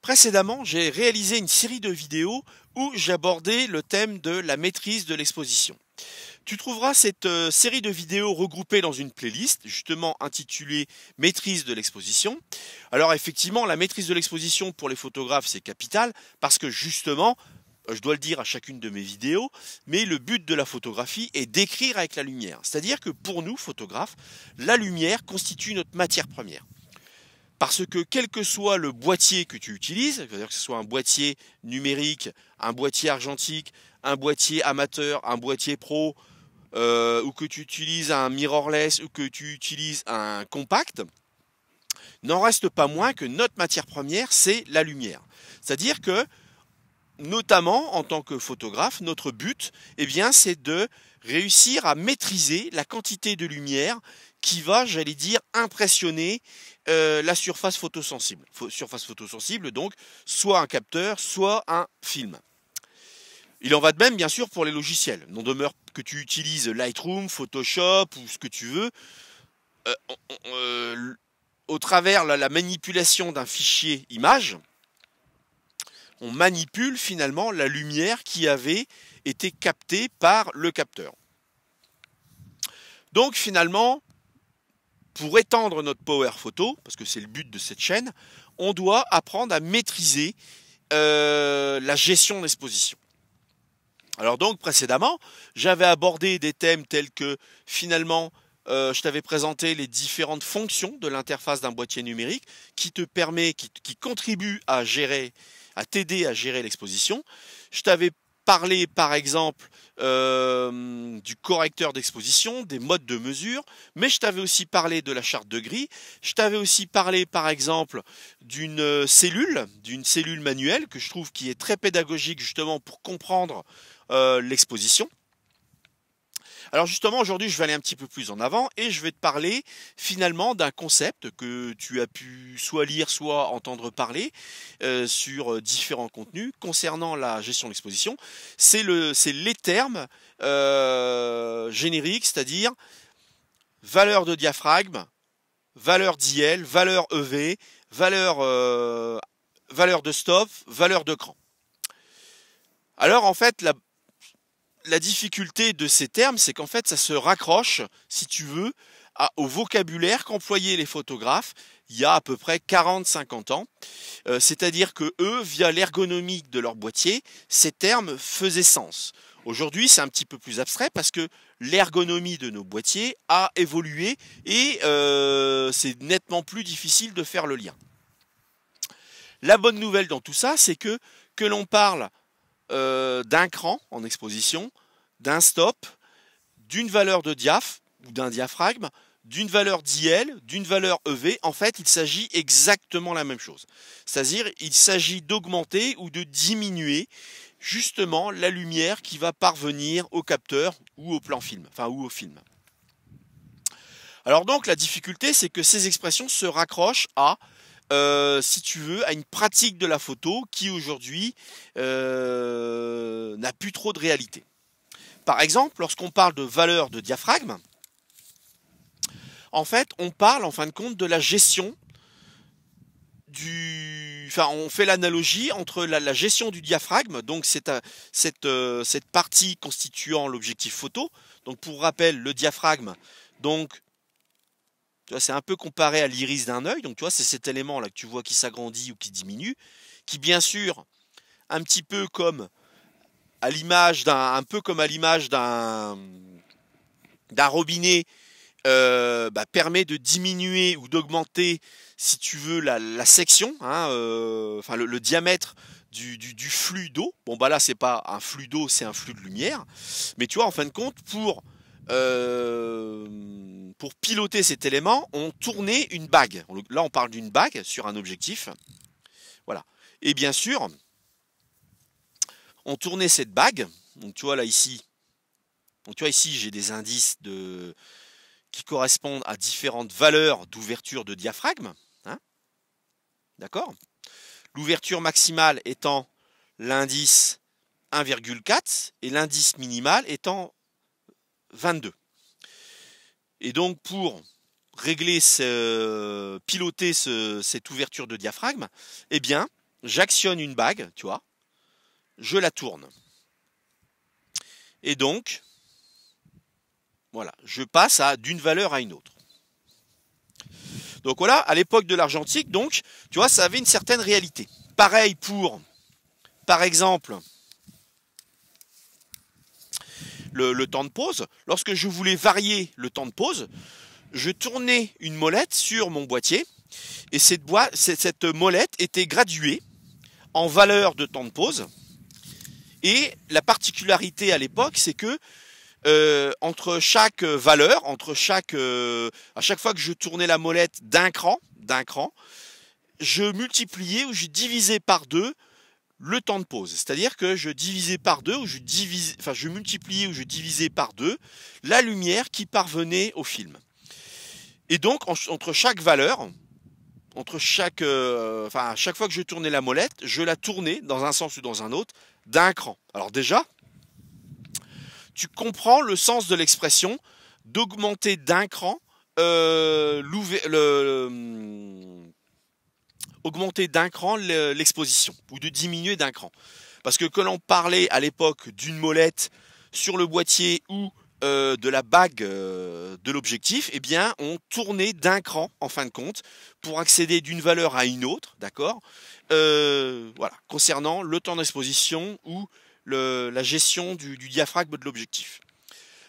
Précédemment, j'ai réalisé une série de vidéos où j'abordais le thème de la maîtrise de l'exposition. Tu trouveras cette série de vidéos regroupée dans une playlist, justement intitulée Maîtrise de l'exposition. Alors effectivement, la maîtrise de l'exposition pour les photographes, c'est capital, parce que justement, je dois le dire à chacune de mes vidéos, mais le but de la photographie est d'écrire avec la lumière. C'est-à-dire que pour nous, photographes, la lumière constitue notre matière première. Parce que quel que soit le boîtier que tu utilises, c'est-à-dire que ce soit un boîtier numérique, un boîtier argentique, un boîtier amateur, un boîtier pro, ou que tu utilises un mirrorless, ou que tu utilises un compact, n'en reste pas moins que notre matière première, c'est la lumière. C'est-à-dire que, notamment en tant que photographe, notre but, eh bien, c'est de réussir à maîtriser la quantité de lumière qui va, j'allais dire, impressionner la surface photosensible. Surface photosensible, donc, soit un capteur, soit un film. Il en va de même, bien sûr, pour les logiciels. Non demeure que tu utilises Lightroom, Photoshop ou ce que tu veux. Au travers la manipulation d'un fichier image, on manipule finalement la lumière qui avait été captée par le capteur. Donc finalement, pour étendre notre power photo, parce que c'est le but de cette chaîne, on doit apprendre à maîtriser la gestion d'exposition. Alors donc précédemment, j'avais abordé des thèmes tels que finalement, je t'avais présenté les différentes fonctions de l'interface d'un boîtier numérique qui te permet, qui contribue à gérer, à t'aider à gérer l'exposition. Je t'avais parlé par exemple du correcteur d'exposition, des modes de mesure, mais je t'avais aussi parlé de la charte de gris. Je t'avais aussi parlé par exemple d'une cellule manuelle que je trouve qui est très pédagogique justement pour comprendre l'exposition. Alors justement aujourd'hui je vais aller un petit peu plus en avant et je vais te parler finalement d'un concept que tu as pu soit lire soit entendre parler sur différents contenus concernant la gestion de l'exposition. C'est les termes génériques, c'est-à-dire valeur de diaphragme, valeur d'IL, valeur EV, valeur de stop, valeur de cran. Alors en fait la difficulté de ces termes, c'est qu'en fait, ça se raccroche, si tu veux, au vocabulaire qu'employaient les photographes il y a à peu près 40-50 ans. C'est-à-dire que eux, via l'ergonomie de leur boîtier, ces termes faisaient sens. Aujourd'hui, c'est un petit peu plus abstrait parce que l'ergonomie de nos boîtiers a évolué et c'est nettement plus difficile de faire le lien. La bonne nouvelle dans tout ça, c'est que l'on parle d'un cran en exposition, d'un stop, d'une valeur de diaph ou d'un diaphragme, d'une valeur d'IL, d'une valeur EV. En fait, il s'agit exactement la même chose. C'est-à-dire, il s'agit d'augmenter ou de diminuer justement la lumière qui va parvenir au capteur ou au plan film, enfin ou au film. Alors donc, la difficulté, c'est que ces expressions se raccrochent à si tu veux, à une pratique de la photo qui aujourd'hui n'a plus trop de réalité. Par exemple, lorsqu'on parle de valeur de diaphragme, en fait, on parle en fin de compte de la gestion Enfin, on fait l'analogie entre la gestion du diaphragme, donc cette partie constituant l'objectif photo. Donc pour rappel, le diaphragme, donc tu vois, c'est un peu comparé à l'iris d'un œil. Donc, tu vois, c'est cet élément-là que tu vois qui s'agrandit ou qui diminue, qui bien sûr, un petit peu comme à l'image d'un robinet, permet de diminuer ou d'augmenter, si tu veux, la section, hein, enfin le diamètre du flux d'eau. Bon, bah là, c'est pas un flux d'eau, c'est un flux de lumière. Mais tu vois, en fin de compte, pour piloter cet élément, on tournait une bague. Là, on parle d'une bague sur un objectif. Voilà. Et bien sûr, on tournait cette bague. Donc, tu vois là ici. Donc, tu vois ici, j'ai des indices qui correspondent à différentes valeurs d'ouverture de diaphragme. Hein, d'accord. L'ouverture maximale étant l'indice 1,4 et l'indice minimal étant 22. Et donc pour régler, piloter cette ouverture de diaphragme, eh bien, j'actionne une bague, tu vois, je la tourne. Et donc, voilà, je passe d'une valeur à une autre. Donc voilà, à l'époque de l'argentique, donc, tu vois, ça avait une certaine réalité. Pareil pour, par exemple, le temps de pause. Lorsque je voulais varier le temps de pause, je tournais une molette sur mon boîtier et cette molette était graduée en valeur de temps de pause. Et la particularité à l'époque, c'est que entre chaque valeur, à chaque fois que je tournais la molette d'un cran, je multipliais ou je divisais par deux le temps de pause. C'est-à-dire que je divisais par deux ou je multipliais ou je divisais par deux la lumière qui parvenait au film. Et donc entre chaque valeur, à chaque fois que je tournais la molette, je la tournais dans un sens ou dans un autre d'un cran. Alors déjà, tu comprends le sens de l'expression d'augmenter d'un cran augmenter d'un cran l'exposition ou de diminuer d'un cran. Parce que l'on parlait à l'époque d'une molette sur le boîtier ou de la bague de l'objectif, eh bien on tournait d'un cran en fin de compte pour accéder d'une valeur à une autre, d'accord, voilà, concernant le temps d'exposition ou la gestion du diaphragme de l'objectif.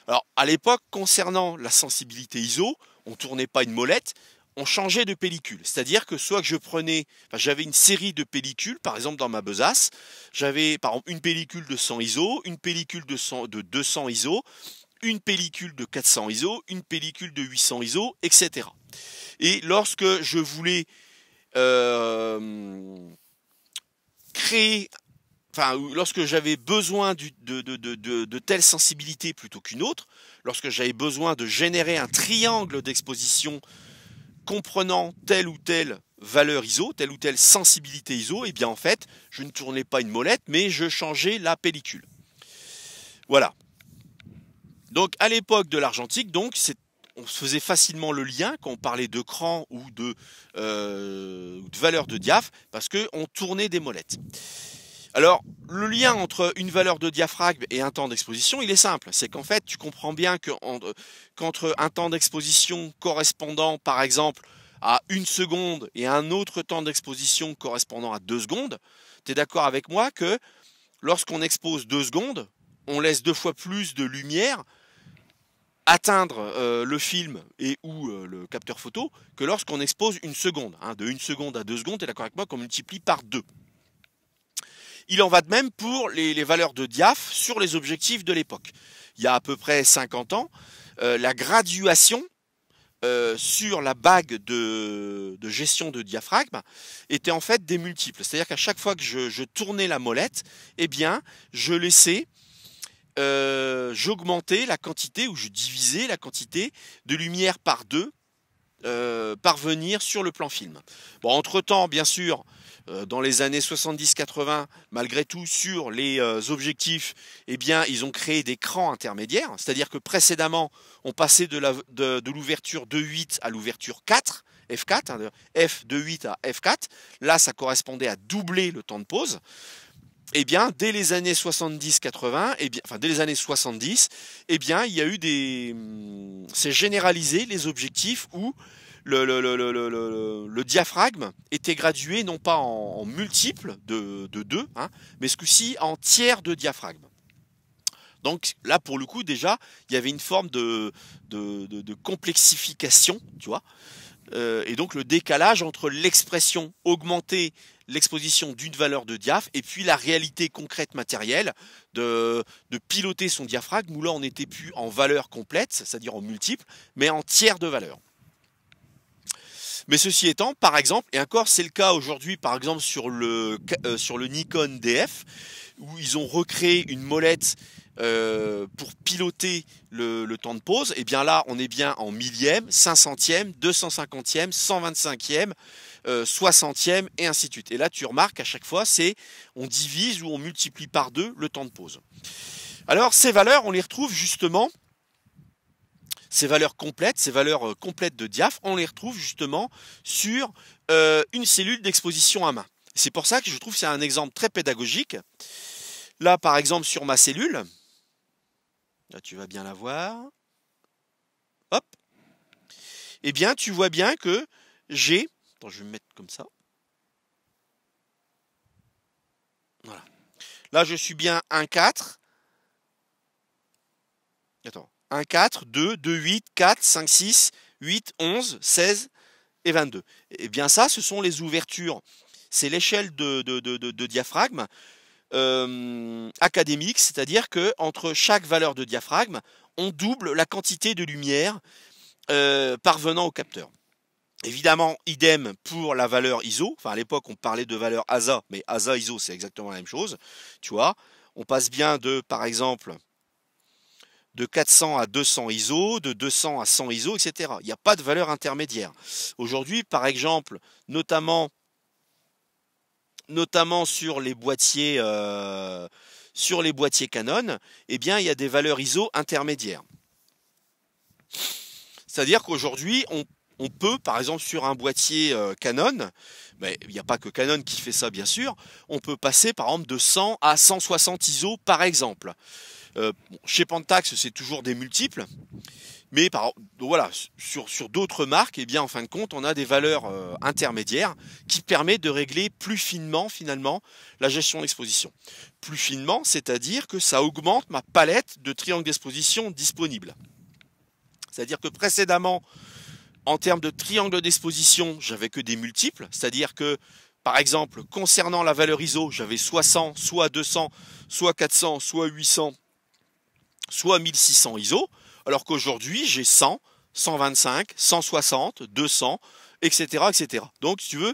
Alors à l'époque, concernant la sensibilité ISO, on tournait pas une molette, on changeait de pellicule. C'est-à-dire que soit que j'avais une série de pellicules, par exemple dans ma besace, j'avais par exemple une pellicule de 100 ISO, une pellicule de 200 ISO, une pellicule de 400 ISO, une pellicule de 800 ISO, etc. Et lorsque je voulais lorsque j'avais besoin de telle sensibilité plutôt qu'une autre, lorsque j'avais besoin de générer un triangle d'exposition comprenant telle ou telle valeur ISO, telle ou telle sensibilité ISO, et bien en fait, je ne tournais pas une molette, mais je changeais la pellicule. Voilà. Donc à l'époque de l'argentique, on faisait facilement le lien quand on parlait de cran ou de valeur de diaph, parce qu'on tournait des molettes. Alors, le lien entre une valeur de diaphragme et un temps d'exposition, il est simple. C'est qu'en fait, tu comprends bien qu'entre un temps d'exposition correspondant, par exemple, à 1 seconde et un autre temps d'exposition correspondant à 2 secondes, tu es d'accord avec moi que lorsqu'on expose 2 secondes, on laisse 2 fois plus de lumière atteindre le film et ou le capteur photo que lorsqu'on expose 1 seconde. Hein, de 1 seconde à 2 secondes, tu es d'accord avec moi qu'on multiplie par 2. Il en va de même pour les valeurs de diaph sur les objectifs de l'époque. Il y a à peu près 50 ans, la graduation sur la bague de gestion de diaphragme était en fait des multiples. C'est-à-dire qu'à chaque fois que je tournais la molette, eh bien, j'augmentais la quantité ou je divisais la quantité de lumière par 2 parvenir sur le plan film. Bon, entre-temps, bien sûr, dans les années 70-80, malgré tout, sur les objectifs, eh bien, ils ont créé des crans intermédiaires. C'est-à-dire que précédemment, on passait de l'ouverture 2.8 à l'ouverture 4, F4, hein, F de 8 à F4. Là, ça correspondait à doubler le temps de pause. Eh bien, dès les années 70-80, dès les années 70, eh bien, il y a eu c'est généralisé les objectifs où le diaphragme était gradué non pas en multiples de 2, hein, mais ce coup-ci en tiers de diaphragme. Donc là, pour le coup, déjà, il y avait une forme de complexification, tu vois. Et donc le décalage entre l'expression augmentée, l'exposition d'une valeur de diaph, et puis la réalité concrète matérielle de piloter son diaphragme, où là on n'était plus en valeur complète, c'est-à-dire en multiple, mais en tiers de valeur. Mais ceci étant, par exemple, et encore c'est le cas aujourd'hui par exemple sur le Nikon DF, où ils ont recréé une molette pour piloter le temps de pause, et bien là on est bien en millième, 500e, 250e, 125e, 60e et ainsi de suite. Et là tu remarques à chaque fois on divise ou on multiplie par 2 le temps de pause. Alors ces valeurs on les retrouve justement, ces valeurs complètes de diaph, on les retrouve justement sur une cellule d'exposition à main. C'est pour ça que je trouve que c'est un exemple très pédagogique. Là, par exemple, sur ma cellule, là, tu vas bien la voir. Hop. Eh bien, tu vois bien que j'ai... Attends, je vais me mettre comme ça. Voilà. Là, je suis bien 1,4. Attends. 1,4, 2, 2, 8, 4, 5, 6, 8, 11, 16 et 22. Eh bien, ça, ce sont les ouvertures. C'est l'échelle de diaphragme académique, c'est-à-dire que entre chaque valeur de diaphragme, on double la quantité de lumière parvenant au capteur. Évidemment, idem pour la valeur ISO. Enfin, à l'époque, on parlait de valeur ASA, mais ASA, ISO, c'est exactement la même chose. Tu vois, on passe bien de, par exemple, de 400 à 200 ISO, de 200 à 100 ISO, etc. Il n'y a pas de valeur intermédiaire. Aujourd'hui, par exemple, notamment sur les boîtiers Canon, eh bien, il y a des valeurs ISO intermédiaires. C'est-à-dire qu'aujourd'hui, on peut, par exemple, sur un boîtier Canon, mais il n'y a pas que Canon qui fait ça, bien sûr, on peut passer, par exemple, de 100 à 160 ISO, par exemple. Chez Pentax, c'est toujours des multiples, mais voilà, sur d'autres marques, eh bien, en fin de compte, on a des valeurs intermédiaires qui permettent de régler plus finement, finalement, la gestion d'exposition. Plus finement, c'est-à-dire que ça augmente ma palette de triangles d'exposition disponibles. C'est-à-dire que précédemment, en termes de triangle d'exposition, j'avais que des multiples, c'est-à-dire que, par exemple, concernant la valeur ISO, j'avais soit 100, soit 200, soit 400, soit 800, soit 1600 ISO, alors qu'aujourd'hui, j'ai 100, 125, 160, 200, etc., etc. Donc, si tu veux,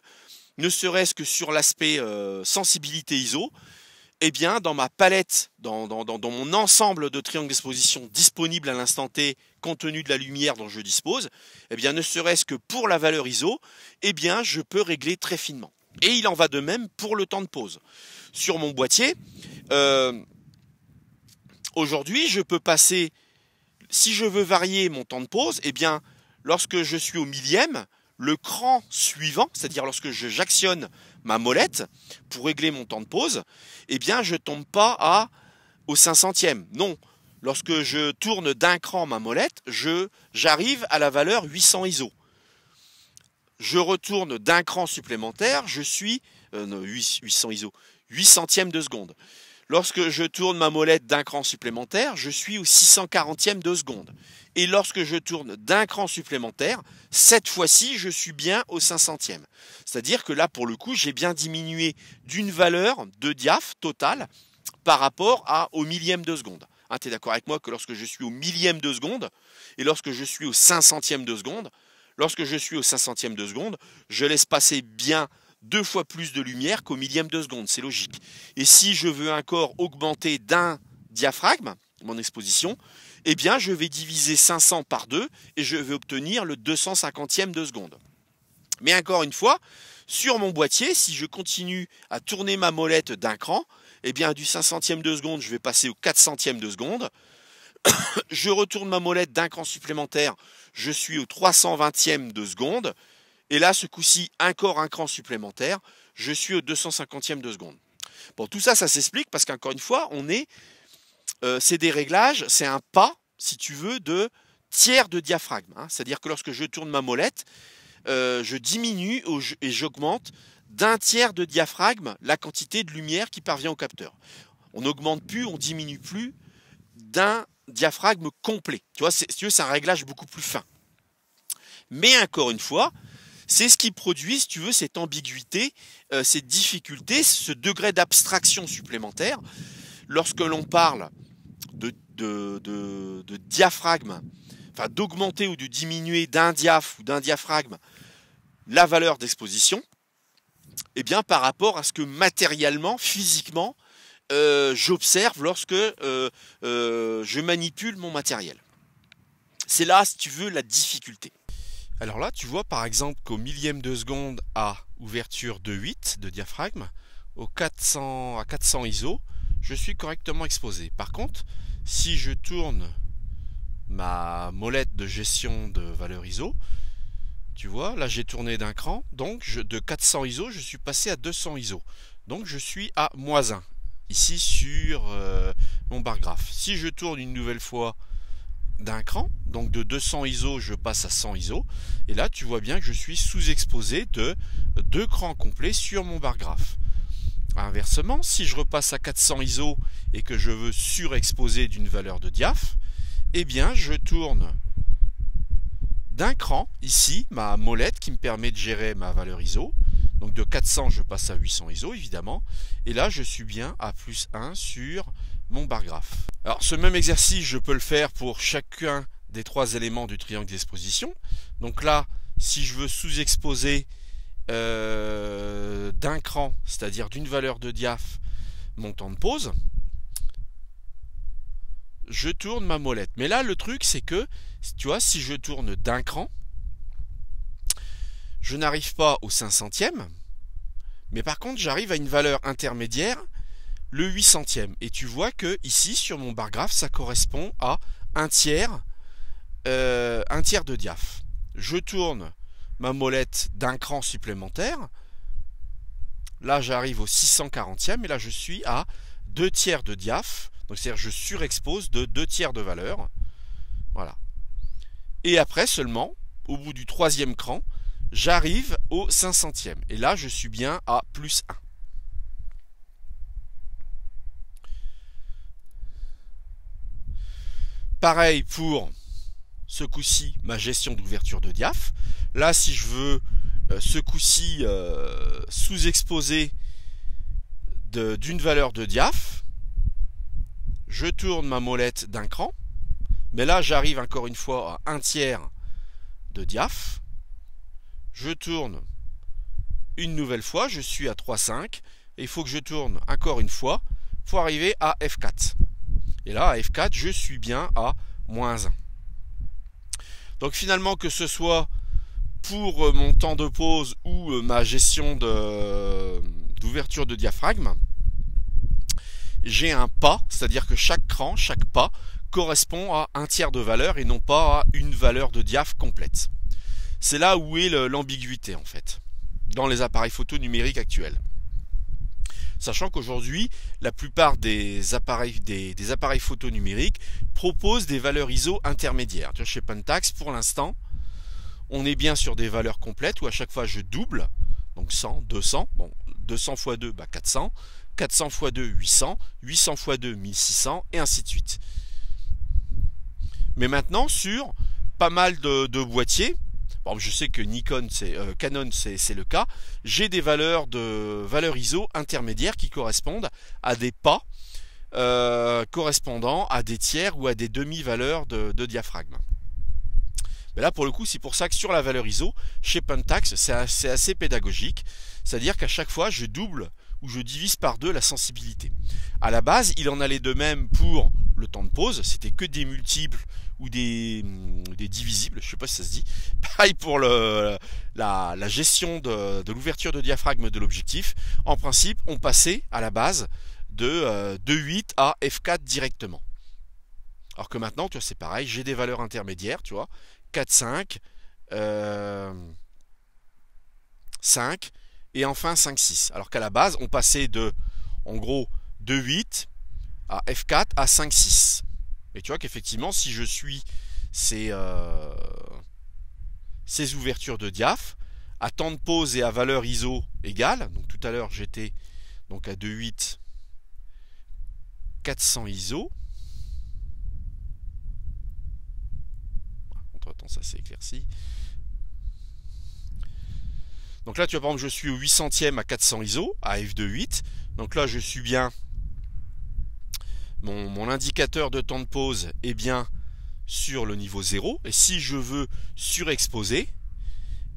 ne serait-ce que sur l'aspect sensibilité ISO, eh bien, dans ma palette, dans mon ensemble de triangles d'exposition disponibles à l'instant T, compte tenu de la lumière dont je dispose, eh bien, ne serait-ce que pour la valeur ISO, eh bien, je peux régler très finement. Et il en va de même pour le temps de pause. Sur mon boîtier, aujourd'hui, je peux passer, si je veux varier mon temps de pause, eh bien, lorsque je suis au millième, le cran suivant, c'est-à-dire lorsque j'actionne ma molette pour régler mon temps de pause, eh bien, je ne tombe pas au 500e. Non, lorsque je tourne d'un cran ma molette, j'arrive à la valeur 800 ISO. Je retourne d'un cran supplémentaire, je suis 800 ISO, 8 centièmes de seconde. Lorsque je tourne ma molette d'un cran supplémentaire, je suis au 640e de seconde. Et lorsque je tourne d'un cran supplémentaire, cette fois-ci, je suis bien au 500e. C'est-à-dire que là, pour le coup, j'ai bien diminué d'une valeur de diaph totale par rapport au millième de seconde. Hein, tu es d'accord avec moi que lorsque je suis au millième de seconde et lorsque je suis au 500e de seconde, lorsque je suis au 500e de seconde, je laisse passer bien 2 fois plus de lumière qu'au millième de seconde, c'est logique. Et si je veux encore augmenter d'un diaphragme, mon exposition, eh bien je vais diviser 500 par 2 et je vais obtenir le 250e de seconde. Mais encore une fois, sur mon boîtier, si je continue à tourner ma molette d'un cran, eh bien du 500e de seconde, je vais passer au 400e de seconde. Je retourne ma molette d'un cran supplémentaire, je suis au 320e de seconde. Et là, ce coup-ci, encore un cran supplémentaire, je suis au 250e de seconde. Bon, tout ça, ça s'explique parce qu'encore une fois, c'est des réglages, c'est un pas, si tu veux, de tiers de diaphragme. Hein. C'est-à-dire que lorsque je tourne ma molette, je diminue et j'augmente d'un tiers de diaphragme la quantité de lumière qui parvient au capteur. On n'augmente plus, on diminue plus d'un diaphragme complet. Tu vois, si tu veux, c'est un réglage beaucoup plus fin. Mais encore une fois, c'est ce qui produit, si tu veux, cette ambiguïté, cette difficulté, ce degré d'abstraction supplémentaire. Lorsque l'on parle de diaphragme, enfin d'augmenter ou de diminuer d'un diaph ou d'un diaphragme la valeur d'exposition, eh bien par rapport à ce que matériellement, physiquement, j'observe lorsque je manipule mon matériel. C'est là, si tu veux, la difficulté. Alors là, tu vois par exemple qu'au millième de seconde à ouverture de 8 de diaphragme, à 400 ISO, je suis correctement exposé. Par contre, si je tourne ma molette de gestion de valeur ISO, Tu vois, là j'ai tourné d'un cran, donc de 400 ISO, je suis passé à 200 ISO. Donc je suis à -1, ici sur mon bar graphe. Si je tourne une nouvelle fois d'un cran, donc de 200 ISO, je passe à 100 ISO, et là tu vois bien que je suis sous-exposé de 2 crans complets sur mon bar graphe. Inversement, si je repasse à 400 ISO et que je veux surexposer d'une valeur de diaph, eh bien je tourne d'un cran, ici, ma molette qui me permet de gérer ma valeur ISO. Donc de 400, je passe à 800 ISO, évidemment. Et là, je suis bien à +1 sur mon bar graphe. Alors, ce même exercice, je peux le faire pour chacun des 3 éléments du triangle d'exposition. Donc là, si je veux sous-exposer d'un cran, c'est-à-dire d'une valeur de diaph, mon temps de pause, je tourne ma molette. Mais là, le truc, c'est que, tu vois, si je tourne d'un cran, je n'arrive pas au 500e, mais par contre, j'arrive à une valeur intermédiaire, le 800e. Et tu vois que ici, sur mon bar graphe, ça correspond à un tiers de diaph. Je tourne ma molette d'un cran supplémentaire. Là, j'arrive au 640e, et là, je suis à 2 tiers de diaph. Donc, c'est-à-dire je surexpose de 2 tiers de valeur. Voilà. Et après seulement, au bout du 3e cran, j'arrive au 500e. Et là, je suis bien à +1. Pareil pour ce coup-ci, ma gestion d'ouverture de diaph. Là, si je veux ce coup-ci sous-exposer d'une valeur de diaph, je tourne ma molette d'un cran. Mais là, j'arrive encore une fois à 1 tiers de diaph. Je tourne une nouvelle fois, je suis à 3,5. Et il faut que je tourne encore une fois pour arriver à F4. Et là, à F4, je suis bien à -1. Donc finalement, que ce soit pour mon temps de pause ou ma gestion d'ouverture de diaphragme, j'ai un pas, c'est-à-dire que chaque cran, chaque pas, correspond à un tiers de valeur et non pas à une valeur de diaph complète. C'est là où est l'ambiguïté en fait, dans les appareils photo numériques actuels. Sachant qu'aujourd'hui, la plupart des appareils photo numériques proposent des valeurs ISO intermédiaires. Chez Pentax, pour l'instant, on est bien sur des valeurs complètes où à chaque fois je double, donc 100, 200, bon, 200 x 2, 400, 400 x 2, 800, 800 x 2, 1600, et ainsi de suite. Mais maintenant, sur pas mal de boîtiers, bon, je sais que Canon c'est le cas, j'ai des valeurs ISO intermédiaires qui correspondent à des pas correspondant à des tiers ou à des demi-valeurs de diaphragme. Mais là, pour le coup, c'est pour ça que sur la valeur ISO, chez Pentax, c'est assez pédagogique. C'est-à-dire qu'à chaque fois, je double ou je divise par 2 la sensibilité. À la base, il en allait de même pour le temps de pause. C'était que des multiples ou des divisibles, je ne sais pas si ça se dit. Pareil pour la gestion de l'ouverture de diaphragme de l'objectif. En principe, on passait à la base de 8 à F4 directement. Alors que maintenant, tu vois, c'est pareil, j'ai des valeurs intermédiaires, tu vois, 4, 5, 5, et enfin 5, 6. Alors qu'à la base, on passait en gros, de 8 à F4 à 5, 6. Et tu vois qu'effectivement, si je suis ces ouvertures de diaph, à temps de pause et à valeur ISO égale, donc tout à l'heure j'étais donc à 2,8, 400 ISO. Entre-temps, ça s'est éclairci. Donc là, tu vois, par exemple, je suis au 800e à 400 ISO, à f2.8. Donc là, je suis bien. Mon indicateur de temps de pause est bien sur le niveau 0. Et si je veux surexposer,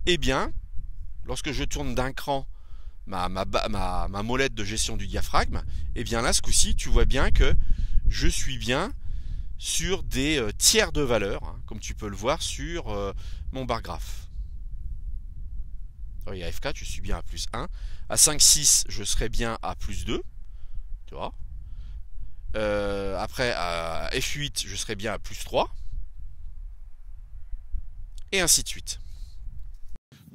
eh bien, lorsque je tourne d'un cran ma molette de gestion du diaphragme, eh bien là, ce coup-ci, tu vois bien que je suis bien sur des tiers de valeur, hein, comme tu peux le voir sur mon bar graphe. Et à F4, je suis bien à +1. À 5, 6, je serai bien à +2. Tu vois. Après, à F8, je serai bien à +3. Et ainsi de suite.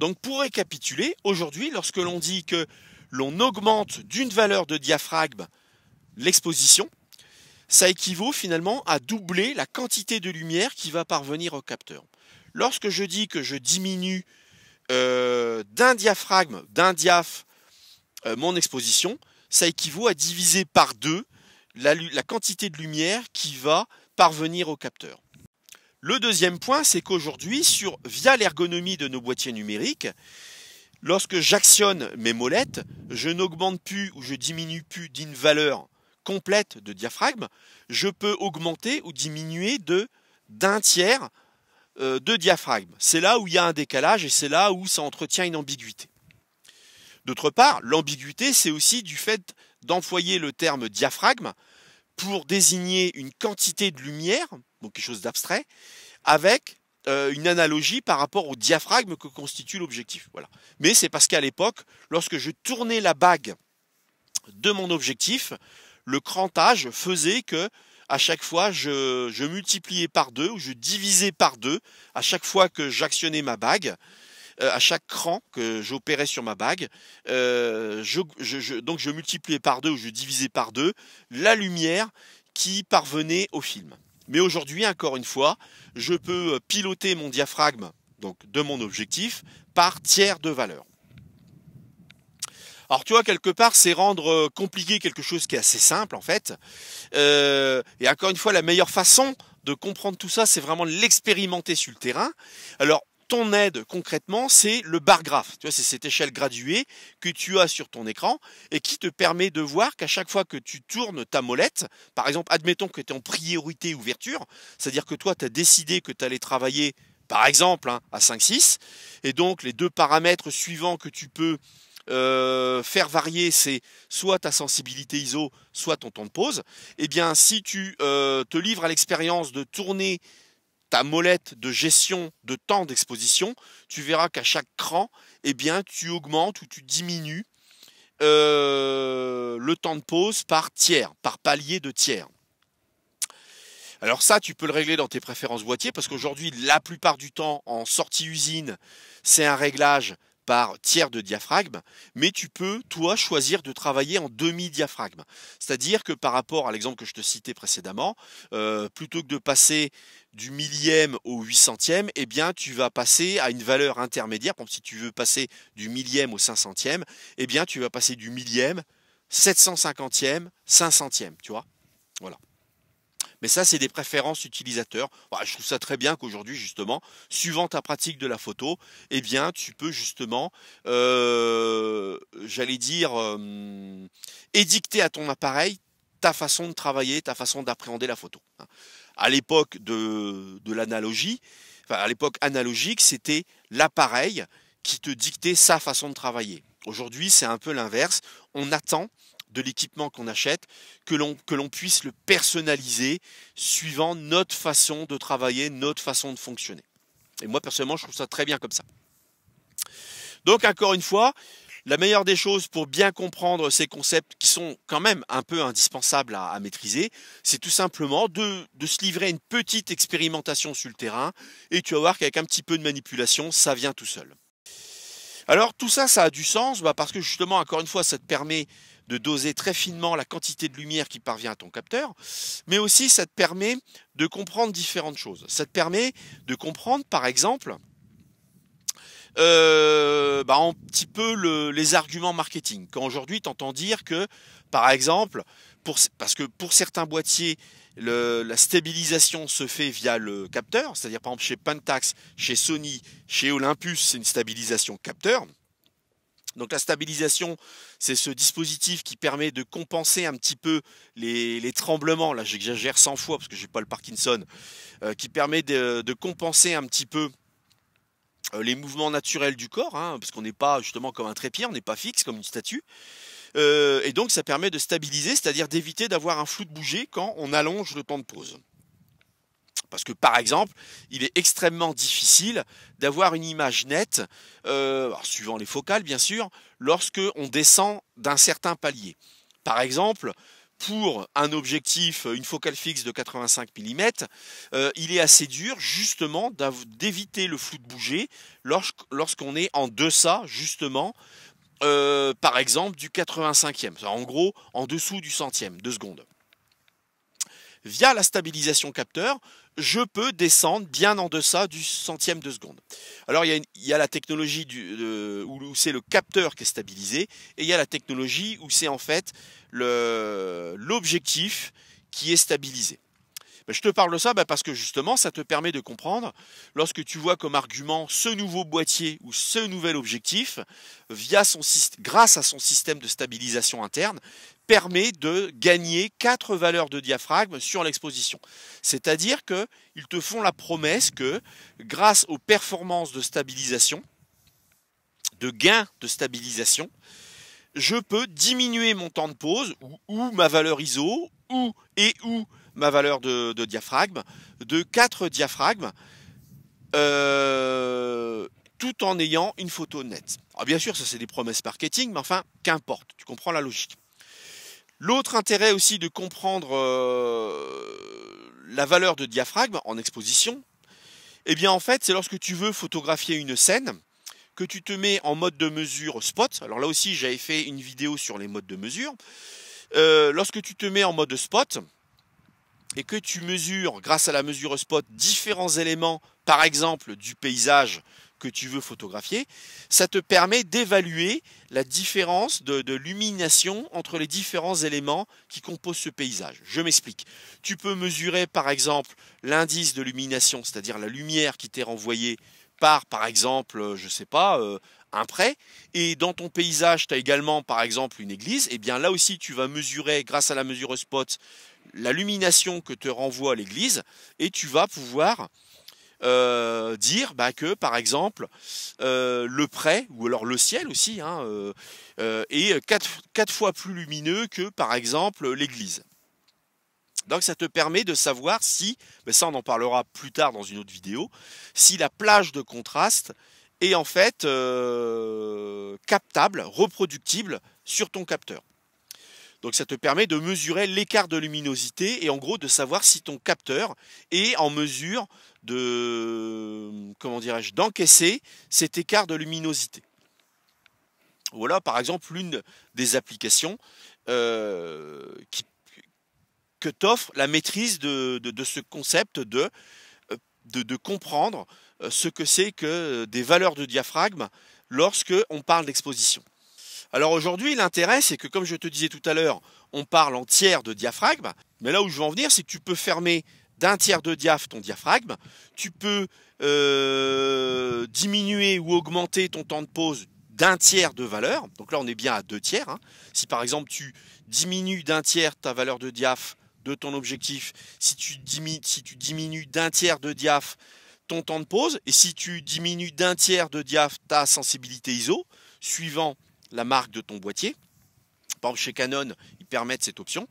Donc pour récapituler, aujourd'hui, lorsque l'on dit que l'on augmente d'une valeur de diaphragme l'exposition, ça équivaut finalement à doubler la quantité de lumière qui va parvenir au capteur. Lorsque je dis que je diminue d'un diaphragme, d'un diaph, mon exposition, ça équivaut à diviser par 2 la quantité de lumière qui va parvenir au capteur. Le deuxième point, c'est qu'aujourd'hui, via l'ergonomie de nos boîtiers numériques, lorsque j'actionne mes molettes, je n'augmente plus ou je diminue plus d'une valeur complète de diaphragme, je peux augmenter ou diminuer d'un tiers de diaphragme. C'est là où il y a un décalage et c'est là où ça entretient une ambiguïté. D'autre part, l'ambiguïté, c'est aussi du fait d'employer le terme diaphragme pour désigner une quantité de lumière, donc quelque chose d'abstrait, avec une analogie par rapport au diaphragme que constitue l'objectif. Voilà. Mais c'est parce qu'à l'époque, lorsque je tournais la bague de mon objectif, le crantage faisait que à chaque fois, je multipliais par 2 ou je divisais par 2 à chaque fois que j'actionnais ma bague, à chaque cran que j'opérais sur ma bague. Donc je multipliais par 2 ou je divisais par 2 la lumière qui parvenait au film. Mais aujourd'hui, encore une fois, je peux piloter mon diaphragme donc de mon objectif par tiers de valeur. Alors tu vois, quelque part, c'est rendre compliqué quelque chose qui est assez simple en fait. Et encore une fois, la meilleure façon de comprendre tout ça, c'est vraiment l'expérimenter sur le terrain. Alors, ton aide concrètement, c'est le bar graph. Tu vois, c'est cette échelle graduée que tu as sur ton écran et qui te permet de voir qu'à chaque fois que tu tournes ta molette, par exemple, admettons que tu es en priorité ouverture, c'est-à-dire que toi, tu as décidé que tu allais travailler, par exemple, à 5-6, et donc les deux paramètres suivants que tu peux faire varier, c'est soit ta sensibilité ISO, soit ton temps de pause. Eh bien, si tu te livres à l'expérience de tourner ta molette de gestion de temps d'exposition, tu verras qu'à chaque cran, eh bien, tu augmentes ou tu diminues le temps de pause par tiers, par palier de tiers. Alors ça, tu peux le régler dans tes préférences boîtier parce qu'aujourd'hui, la plupart du temps, en sortie usine, c'est un réglage par tiers de diaphragme, mais tu peux, toi, choisir de travailler en demi-diaphragme. C'est-à-dire que par rapport à l'exemple que je te citais précédemment, plutôt que de passer du millième au 800e, eh bien, tu vas passer à une valeur intermédiaire. Par exemple, si tu veux passer du millième au 500e, eh bien, tu vas passer du millième, 750e, 500e, tu vois. Voilà. Mais ça, c'est des préférences utilisateurs. Je trouve ça très bien qu'aujourd'hui, justement, suivant ta pratique de la photo, eh bien, tu peux justement, j'allais dire, édicter à ton appareil ta façon de travailler, ta façon d'appréhender la photo. À l'époque de l'analogie, à l'époque analogique, c'était l'appareil qui te dictait sa façon de travailler. Aujourd'hui, c'est un peu l'inverse. On attend de l'équipement qu'on achète, que l'on puisse le personnaliser suivant notre façon de travailler, notre façon de fonctionner. Et moi, personnellement, je trouve ça très bien comme ça. Donc, encore une fois, la meilleure des choses pour bien comprendre ces concepts qui sont quand même un peu indispensables à maîtriser, c'est tout simplement de se livrer à une petite expérimentation sur le terrain et tu vas voir qu'avec un petit peu de manipulation, ça vient tout seul. Alors, tout ça, ça a du sens parce que justement, encore une fois, ça te permet de doser très finement la quantité de lumière qui parvient à ton capteur, mais aussi ça te permet de comprendre différentes choses. Ça te permet de comprendre, par exemple, un petit peu les arguments marketing. Quand aujourd'hui, tu entends dire que, par exemple, parce que pour certains boîtiers, la stabilisation se fait via le capteur, c'est-à-dire par exemple chez Pentax, chez Sony, chez Olympus, c'est une stabilisation capteur. Donc la stabilisation, c'est ce dispositif qui permet de compenser un petit peu les tremblements, là j'exagère 100 fois parce que je n'ai pas le Parkinson, qui permet de compenser un petit peu les mouvements naturels du corps, parce qu'on n'est pas justement comme un trépied, on n'est pas fixe comme une statue. Et donc ça permet de stabiliser, c'est-à-dire d'éviter d'avoir un flou de bouger quand on allonge le temps de pause. Parce que par exemple, il est extrêmement difficile d'avoir une image nette, suivant les focales bien sûr, lorsque on descend d'un certain palier. Par exemple, pour un objectif, une focale fixe de 85 mm, il est assez dur justement d'éviter le flou de bouger lorsqu'on est en deçà justement, par exemple du 85e, en gros en dessous du centième de seconde. Via la stabilisation capteur, je peux descendre bien en deçà du centième de seconde. Alors il y a la technologie où c'est le capteur qui est stabilisé, et il y a la technologie où c'est en fait l'objectif qui est stabilisé. Je te parle de ça parce que justement ça te permet de comprendre, lorsque tu vois comme argument ce nouveau boîtier ou ce nouvel objectif, grâce à son système de stabilisation interne, permet de gagner 4 valeurs de diaphragme sur l'exposition. C'est-à-dire qu'ils te font la promesse que grâce aux performances de stabilisation, de gain de stabilisation, je peux diminuer mon temps de pause ou ma valeur ISO ou ma valeur de diaphragme de 4 diaphragmes tout en ayant une photo nette. Alors bien sûr, ça c'est des promesses marketing, mais enfin, qu'importe, tu comprends la logique. L'autre intérêt aussi de comprendre la valeur de diaphragme en exposition, eh bien en fait, c'est lorsque tu veux photographier une scène, que tu te mets en mode de mesure spot. Alors là aussi, j'avais fait une vidéo sur les modes de mesure. Lorsque tu te mets en mode spot et que tu mesures, grâce à la mesure spot, différents éléments, par exemple du paysage que tu veux photographier, ça te permet d'évaluer la différence de lumination entre les différents éléments qui composent ce paysage. Je m'explique. Tu peux mesurer par exemple l'indice de lumination, c'est-à-dire la lumière qui t'est renvoyée par exemple, je sais pas, un pré, et dans ton paysage, tu as également par exemple une église, et bien là aussi tu vas mesurer, grâce à la mesure spot, la lumination que te renvoie l'église, et tu vas pouvoir dire que par exemple le pré, ou alors le ciel aussi, est 4 fois plus lumineux que par exemple l'église. Donc ça te permet de savoir si, mais ça on en parlera plus tard dans une autre vidéo, si la plage de contraste est en fait captable, reproductible sur ton capteur. Donc ça te permet de mesurer l'écart de luminosité et en gros de savoir si ton capteur est en mesure de, d'encaisser cet écart de luminosité. Voilà par exemple l'une des applications que t'offre la maîtrise de ce concept de comprendre ce que c'est que des valeurs de diaphragme lorsque on parle d'exposition. Alors aujourd'hui, l'intérêt, c'est que comme je te disais tout à l'heure, on parle en tiers de diaphragme, mais là où je veux en venir, c'est que tu peux fermer d'un tiers de diaph ton diaphragme, tu peux diminuer ou augmenter ton temps de pause d'un tiers de valeur, donc là on est bien à 2 tiers. Si par exemple tu diminues d'un tiers ta valeur de diaph de ton objectif, si tu diminues d'un tiers de diaph ton temps de pause, et si tu diminues d'un tiers de diaph ta sensibilité ISO, suivant la marque de ton boîtier, par exemple chez Canon, ils permettent cette option,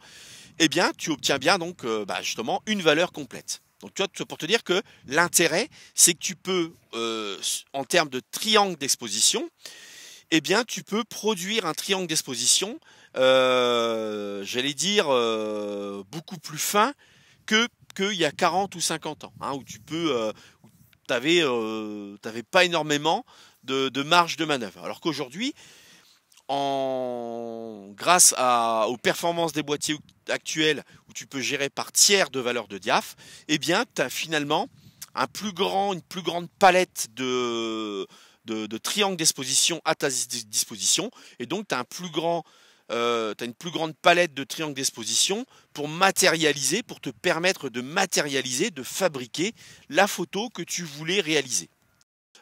eh bien tu obtiens bien donc justement une valeur complète. Donc tu vois, pour te dire que l'intérêt, c'est que tu peux, en termes de triangle d'exposition, eh bien tu peux produire un triangle d'exposition, j'allais dire beaucoup plus fin qu'il y a 40 ou 50 ans, où tu peux, t'avais pas énormément de marge de manœuvre. Alors qu'aujourd'hui, grâce aux performances des boîtiers actuels, où tu peux gérer par tiers de valeur de diaph, eh bien, tu as finalement une plus grande palette de triangles d'exposition à ta disposition, et donc tu as une plus grande palette de triangles d'exposition pour te permettre de matérialiser, de fabriquer la photo que tu voulais réaliser.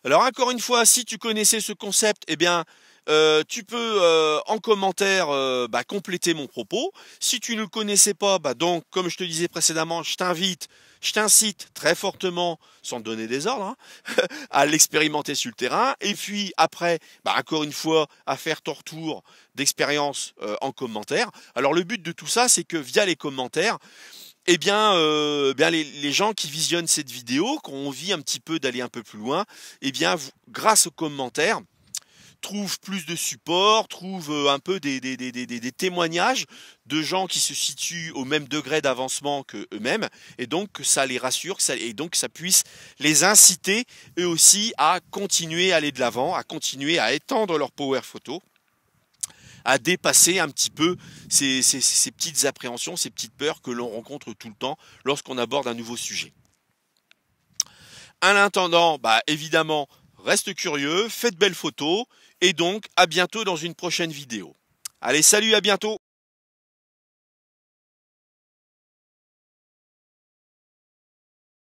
Alors encore une fois, si tu connaissais ce concept, eh bien tu peux en commentaire compléter mon propos. Si tu ne le connaissais pas, donc comme je te disais précédemment, je t'incite très fortement, sans te donner des ordres, à l'expérimenter sur le terrain. Et puis après, encore une fois, à faire ton retour d'expérience en commentaire. Alors le but de tout ça, c'est que via les commentaires, eh bien, les gens qui visionnent cette vidéo, qui ont envie un petit peu d'aller un peu plus loin, eh bien, grâce aux commentaires, trouve plus de support, trouve un peu des témoignages de gens qui se situent au même degré d'avancement que eux-mêmes, et donc que ça les rassure, et donc que ça puisse les inciter eux aussi à continuer à aller de l'avant, à continuer à étendre leur power photo, à dépasser un petit peu ces petites appréhensions, ces petites peurs que l'on rencontre tout le temps lorsqu'on aborde un nouveau sujet. En attendant, évidemment, reste curieux, faites belles photos, et donc à bientôt dans une prochaine vidéo. Allez, salut, à bientôt!